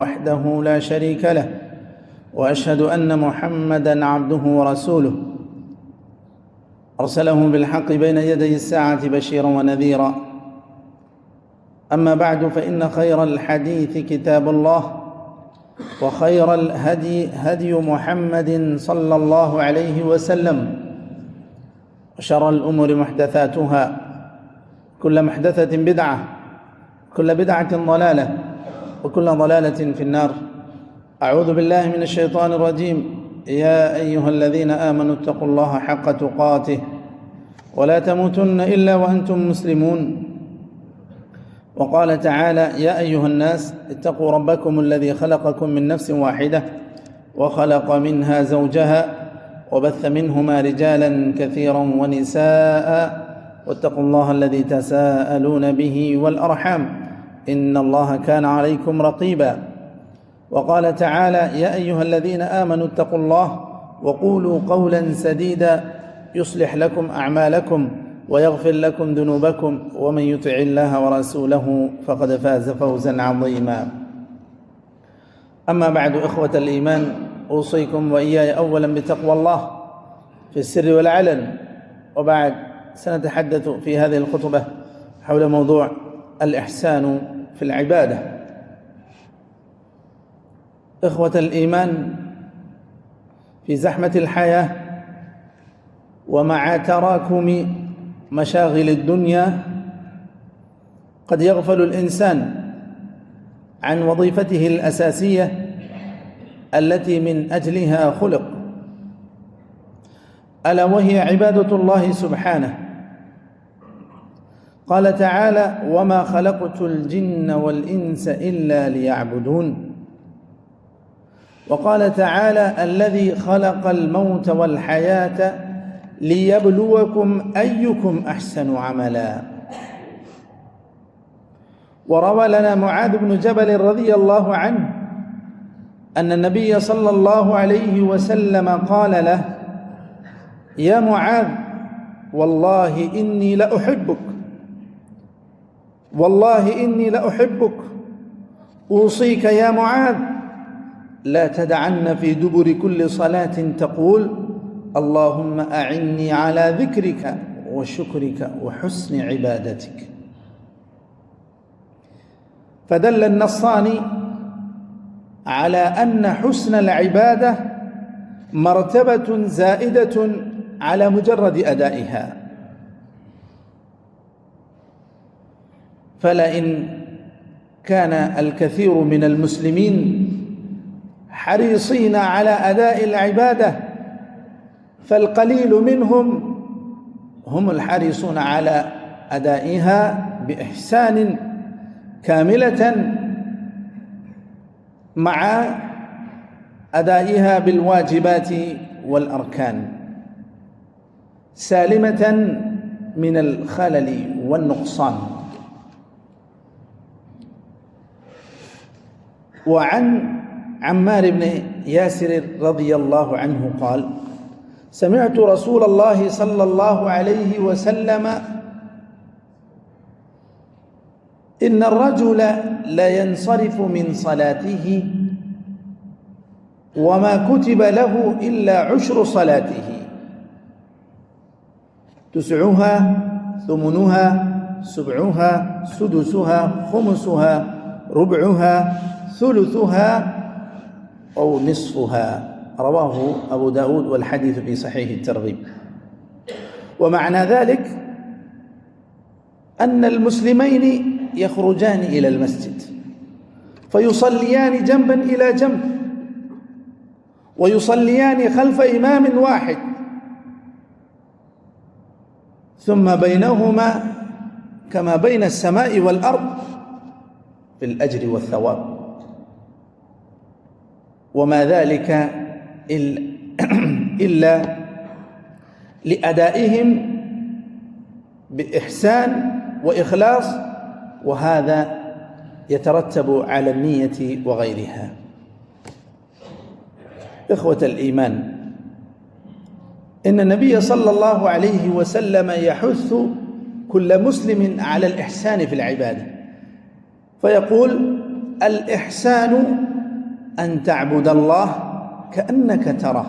وحده لا شريك له، وأشهد أن محمدًا عبده ورسوله أرسله بالحق بين يدي الساعة بشيرًا ونذيرًا. أما بعد، فإن خير الحديث كتاب الله، وخير الهدي هدي محمد صلى الله عليه وسلم، وشر الأمور محدثاتها، كل محدثة بدعة، كل بدعة ضلالة، وكل ضلالة في النار. أعوذ بالله من الشيطان الرجيم. يا أيها الذين آمنوا اتقوا الله حق تقاته ولا تموتن إلا وأنتم مسلمون. وقال تعالى: يا أيها الناس اتقوا ربكم الذي خلقكم من نفس واحدة وخلق منها زوجها وبث منهما رجالا كثيرا ونساء، واتقوا الله الذي تساءلون به والأرحام، إن الله كان عليكم رقيبا. وقال تعالى: يا أيها الذين آمنوا اتقوا الله وقولوا قولا سديدا يصلح لكم أعمالكم ويغفر لكم ذنوبكم، ومن يطع الله ورسوله فقد فاز فوزا عظيما. أما بعد، إخوة الإيمان، أوصيكم وإياي أولا بتقوى الله في السر والعلن. وبعد، سنتحدث في هذه الخطبة حول موضوع الإحسان في العبادة. إخوة الإيمان، في زحمة الحياة ومع تراكم مشاغل الدنيا قد يغفل الإنسان عن وظيفته الأساسية التي من أجلها خلق، ألا وهي عبادة الله سبحانه. قال تعالى: وما خلقت الجن والإنس إلا ليعبدون. وقال تعالى: الذي خلق الموت والحياة ليبلوكم أيكم أحسن عملا. وروى لنا معاذ بن جبل رضي الله عنه أن النبي صلى الله عليه وسلم قال له: يا معاذ، والله إني لأحبك، والله إني لأحبك، أوصيك يا معاذ لا تدعن في دبر كل صلاة تقول: اللهم أعني على ذكرك وشكرك وحسن عبادتك. فدل النصان على أن حسن العبادة مرتبة زائدة على مجرد أدائها. فلئن كان الكثير من المسلمين حريصين على أداء العبادة، فالقليل منهم هم الحريصون على أدائها بإحسان كاملة، مع أدائها بالواجبات والأركان، سالمة من الخلل والنقصان. وعن عمار بن ياسر رضي الله عنه قال: سمعت رسول الله صلى الله عليه وسلم: إن الرجل لا ينصرف من صلاته وما كتب له إلا عشر صلاته، تسعها، ثمنها، سبعها، سدسها، خمسها، ربعها، ثلثها أو نصفها. رواه أبو داود، والحديث في صحيح الترغيب. ومعنى ذلك أن المسلمين يخرجان إلى المسجد فيصليان جنبا إلى جنب، ويصليان خلف إمام واحد، ثم بينهما كما بين السماء والأرض في الأجر والثواب. وما ذلك إلا لأدائهم بإحسان وإخلاص، وهذا يترتب على النية وغيرها. إخوة الإيمان، إن النبي صلى الله عليه وسلم يحث كل مسلم على الإحسان في العبادة، فيقول: الإحسان أن تعبد الله كأنك تراه،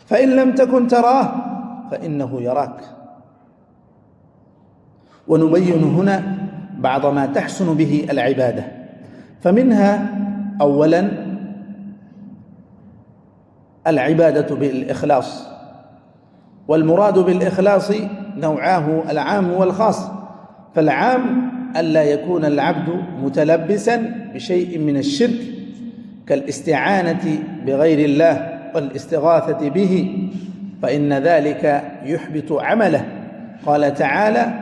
فإن لم تكن تراه فإنه يراك. ونبين هنا بعض ما تحسن به العبادة، فمنها أولا العبادة بالإخلاص، والمراد بالإخلاص نوعاه العام والخاص. فالعام ألا يكون العبد متلبسا بشيء من الشرك كالاستعانة بغير الله والاستغاثة به، فإن ذلك يحبط عمله. قال تعالى: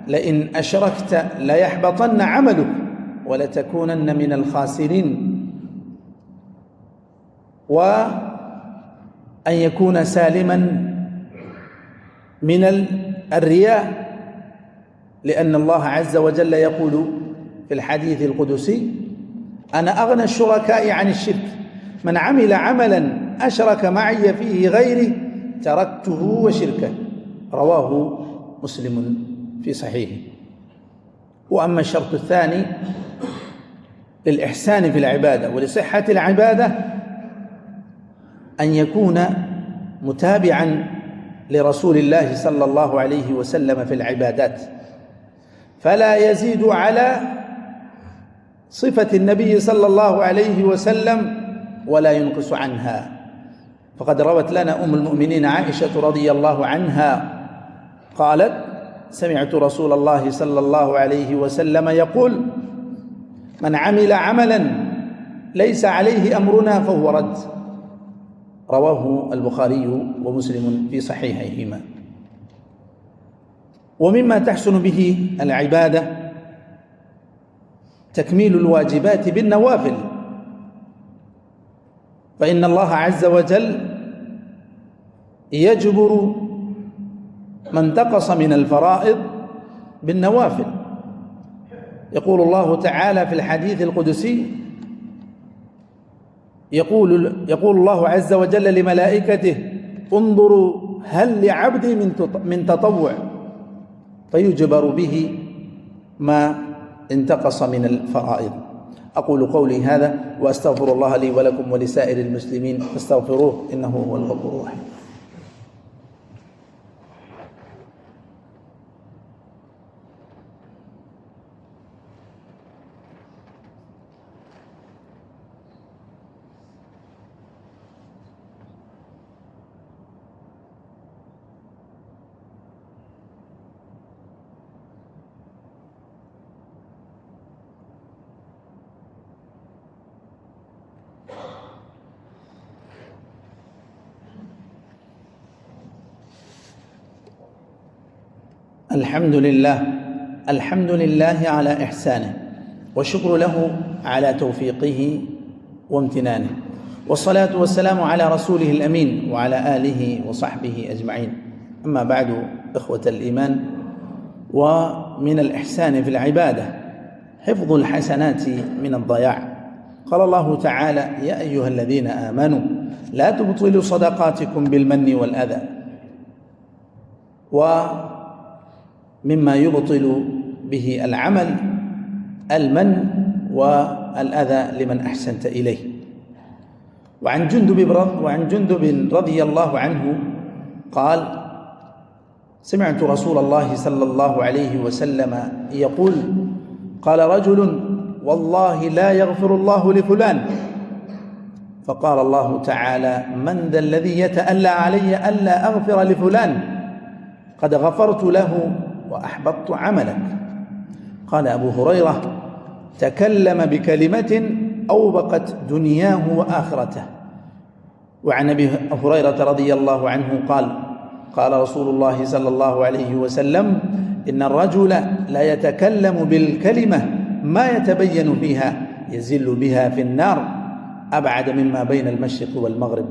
لئن أشركت ليحبطن عملك ولتكونن من الخاسرين. وأن يكون سالما من الرياء، لأن الله عز وجل يقول في الحديث القدسي: أنا أغنى الشركاء عن الشرك، من عمل عملا أشرك معي فيه غيري تركته وشركه. رواه مسلم في صحيحه. وأما الشرط الثاني للإحسان في العبادة ولصحة العبادة أن يكون متابعا لرسول الله صلى الله عليه وسلم في العبادات، فلا يزيد على صفة النبي صلى الله عليه وسلم ولا ينقص عنها. فقد روت لنا أم المؤمنين عائشة رضي الله عنها قالت: سمعت رسول الله صلى الله عليه وسلم يقول: من عمل عملا ليس عليه أمرنا فهو رد. رواه البخاري ومسلم في صحيحيهما. ومما تحسن به العبادة تكميل الواجبات بالنوافل، فإن الله عز وجل يجبر ما انتقص من الفرائض بالنوافل. يقول الله تعالى في الحديث القدسي: يقول الله عز وجل لملائكته: انظروا هل لعبدي من تطوع، فيجبر به ما انتقص من الفرائض. أقول قولي هذا وأستغفر الله لي ولكم ولسائر المسلمين فاستغفروه إنه هو الغفور الرحيم. الحمد لله على إحسانه، والشكر له على توفيقه وامتنانه، والصلاة والسلام على رسوله الأمين وعلى آله وصحبه أجمعين. أما بعد، إخوة الإيمان، ومن الإحسان في العبادة حفظ الحسنات من الضياع. قال الله تعالى: يا أيها الذين آمنوا لا تبطلوا صدقاتكم بالمن والأذى. ومما يبطل به العمل المن والأذى لمن أحسنت إليه. وعن جندب رضي الله عنه قال: سمعت رسول الله صلى الله عليه وسلم يقول: قال رجل: والله لا يغفر الله لفلان. فقال الله تعالى: من ذا الذي يتألى علي ألا أغفر لفلان؟ قد غفرت له وأحبطت عملك. قال أبو هريرة: تكلم بكلمة أوبقت دنياه وآخرته. وعن أبي هريرة رضي الله عنه قال: قال رسول الله صلى الله عليه وسلم: إن الرجل لا يتكلم بالكلمة ما يتبين فيها يزل بها في النار أبعد مما بين المشرق والمغرب.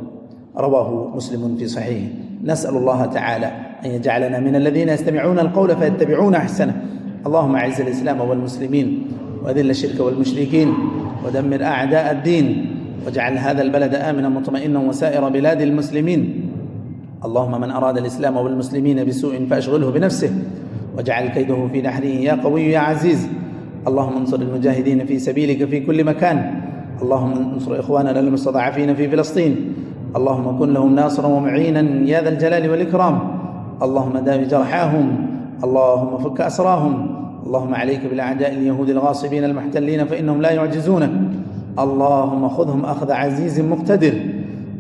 رواه مسلم في صحيحه. نسأل الله تعالى أن يجعلنا من الذين يستمعون القول فيتبعون أحسنه. اللهم أعز الإسلام والمسلمين، وأذل الشرك والمشركين، ودمر أعداء الدين، واجعل هذا البلد آمنا مطمئنا وسائر بلاد المسلمين. اللهم من أراد الإسلام والمسلمين بسوء فأشغله بنفسه، واجعل كيده في نحره يا قوي يا عزيز. اللهم انصر المجاهدين في سبيلك في كل مكان، اللهم انصر إخواننا المستضعفين في فلسطين، اللهم كن لهم ناصرا ومعينا يا ذا الجلال والإكرام، اللهم داوي جرحاهم، اللهم فك أسراهم، اللهم عليك بالأعداء اليهود الغاصبين المحتلين فإنهم لا يعجزونك، اللهم خذهم أخذ عزيز مقتدر،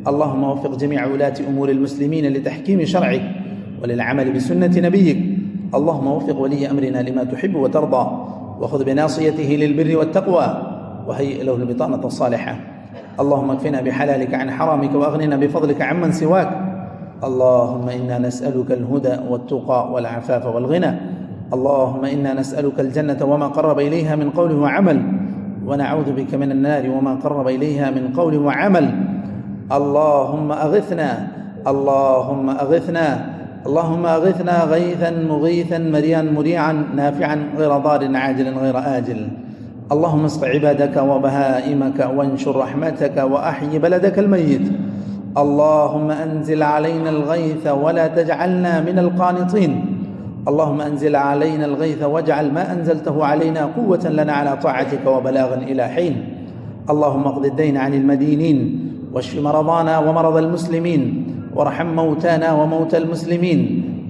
اللهم وفق جميع ولاة أمور المسلمين لتحكيم شرعك وللعمل بسنة نبيك، اللهم وفق ولي أمرنا لما تحب وترضى، وخذ بناصيته للبر والتقوى، وهيئ له البطانة الصالحة، اللهم اكفنا بحلالك عن حرامك وأغننا بفضلك عمن سواك، اللهم إنا نسألك الهدى والتقى والعفاف والغنى، اللهم إنا نسألك الجنة وما قرب إليها من قول وعمل، ونعوذ بك من النار وما قرب إليها من قول وعمل، اللهم أغثنا، اللهم أغثنا، اللهم أغثنا غيثا مغيثا مريعا مريعا نافعا غير ضار عاجل غير آجل، اللهم اسق عبادك وبهائمك وانشر رحمتك وأحي بلدك الميت، اللهم أنزل علينا الغيث ولا تجعلنا من القانطين، اللهم أنزل علينا الغيث واجعل ما أنزلته علينا قوة لنا على طاعتك وبلاغا إلى حين، اللهم اقض الدين عن المدينين، واشف مرضانا ومرضى المسلمين، وارحم موتانا وموتى المسلمين،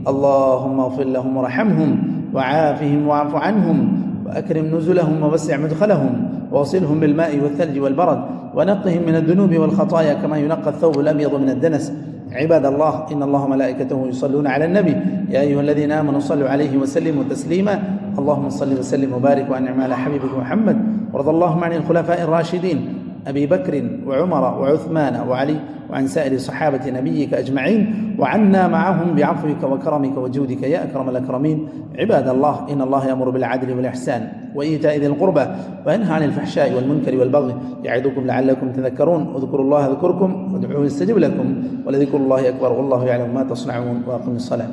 اللهم اغفر لهم وارحمهم وعافهم واعف عنهم وأكرم نزلهم ووسع مدخلهم ووصلهم بالماء والثلج والبرد ونقهم من الذنوب والخطايا كما ينقى الثوب الأبيض من الدنس. عباد الله، إن الله وملائكته يصلون على النبي يا أيها الذين آمنوا صلوا عليه وسلموا تسليما، اللهم صل وسلم وبارك وأنعم على حبيبك محمد، وارض اللهم عن الخلفاء الراشدين أبي بكر وعمر وعثمان وعلي وعن سائر صحابة نبيك أجمعين، وعنا معهم بعفوك وكرمك وجودك يا أكرم الأكرمين. عباد الله، إن الله يأمر بالعدل والإحسان وإيتاء ذي القربى وينهى عن الفحشاء والمنكر والبغي يعظكم لعلكم تذكرون، اذكروا الله يذكركم وادعوه يستجب لكم، ولذكر الله أكبر والله يعلم ما تصنعون، وأقم الصلاة.